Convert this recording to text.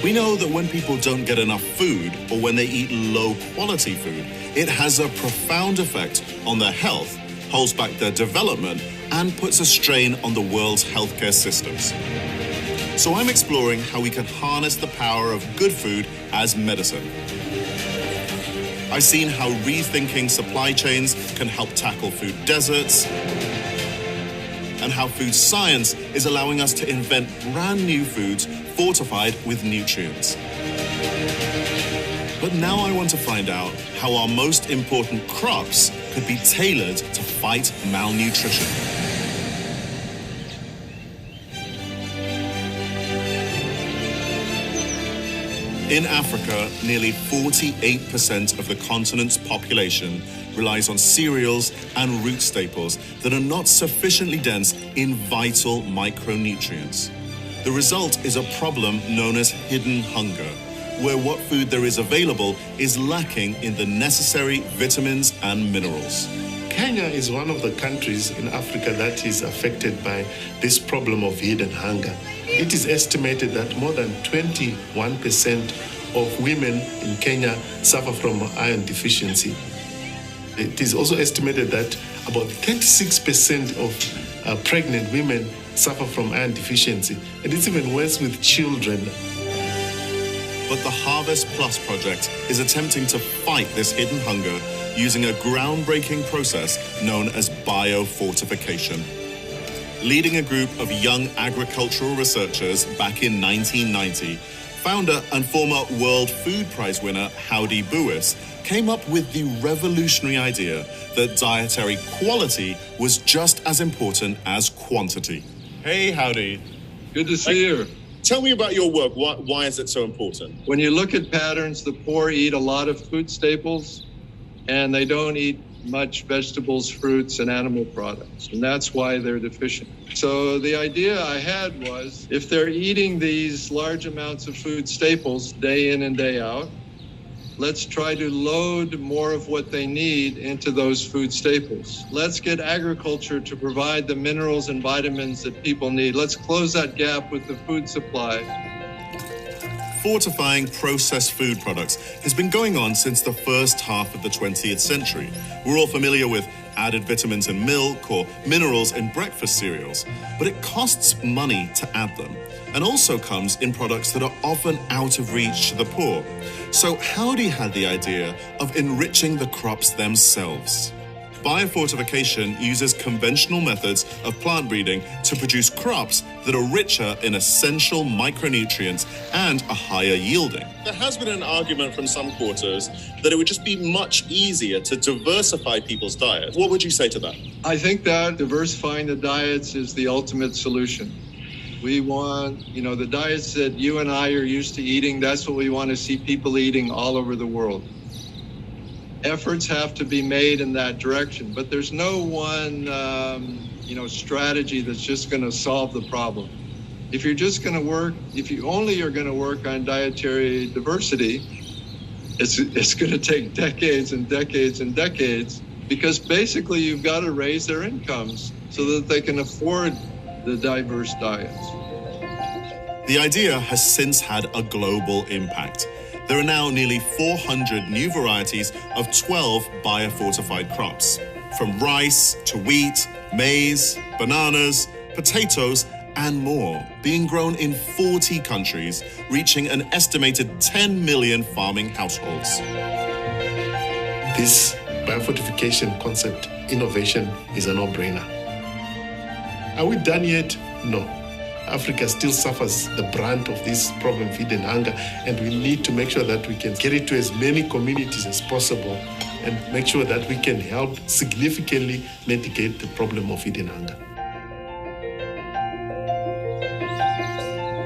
We know that when people don't get enough food or when they eat low quality food, it has a profound effect on their health, holds back their development, and puts a strain on the world's healthcare systems. So I'm exploring how we can harness the power of good food as medicine. I've seen how rethinking supply chains can help tackle food deserts, and how food science is allowing us to invent brand new foods fortified with nutrients. But now I want to find out how our most important crops could be tailored to fight malnutrition. In Africa, nearly 48% of the continent's population relies on cereals and root staples that are not sufficiently dense in vital micronutrients. The result is a problem known as hidden hunger, where what food there is available is lacking in the necessary vitamins and minerals. Kenya is one of the countries in Africa that is affected by this problem of hidden hunger. It is estimated that more than 21% of women in Kenya suffer from iron deficiency. It is also estimated that about 36% of pregnant women suffer from iron deficiency, and it's even worse with children. But the Harvest Plus project is attempting to fight this hidden hunger using a groundbreaking process known as biofortification. Leading a group of young agricultural researchers back in 1990, founder and former World Food Prize winner Howdy Buis came up with the revolutionary idea that dietary quality was just as important as quantity. Hey, Howdy. Good to see you. Tell me about your work. Why is it so important? When you look at patterns, the poor eat a lot of food staples, and they don't eat much vegetables, fruits, and animal products, and that's why they're deficient. So the idea I had was, if they're eating these large amounts of food staples day in and day out, let's try to load more of what they need into those food staples. Let's get agriculture to provide the minerals and vitamins that people need. Let's close that gap with the food supply. Fortifying processed food products has been going on since the first half of the 20th century. We're all familiar with added vitamins in milk or minerals in breakfast cereals, but it costs money to add them, and also comes in products that are often out of reach to the poor. So Howdy had the idea of enriching the crops themselves. Biofortification uses conventional methods of plant breeding to produce crops that are richer in essential micronutrients and are higher yielding. There has been an argument from some quarters that it would just be much easier to diversify people's diets. What would you say to that? I think that diversifying the diets is the ultimate solution. We want, the diets that you and I are used to eating, that's what we want to see people eating all over the world. Efforts have to be made in that direction, but there's no one, strategy that's just going to solve the problem. If you're just going to work, if you only are going to work on dietary diversity, it's going to take decades and decades and decades, because basically you've got to raise their incomes so that they can afford the diverse diets. The idea has since had a global impact. There are now nearly 400 new varieties of 12 biofortified crops, from rice to wheat, maize, bananas, potatoes, and more, being grown in 40 countries, reaching an estimated 10 million farming households. This biofortification concept, innovation, is a no-brainer. Are we done yet? No. Africa still suffers the brunt of this problem of hidden hunger, and we need to make sure that we can get it to as many communities as possible and make sure that we can help significantly mitigate the problem of hidden hunger.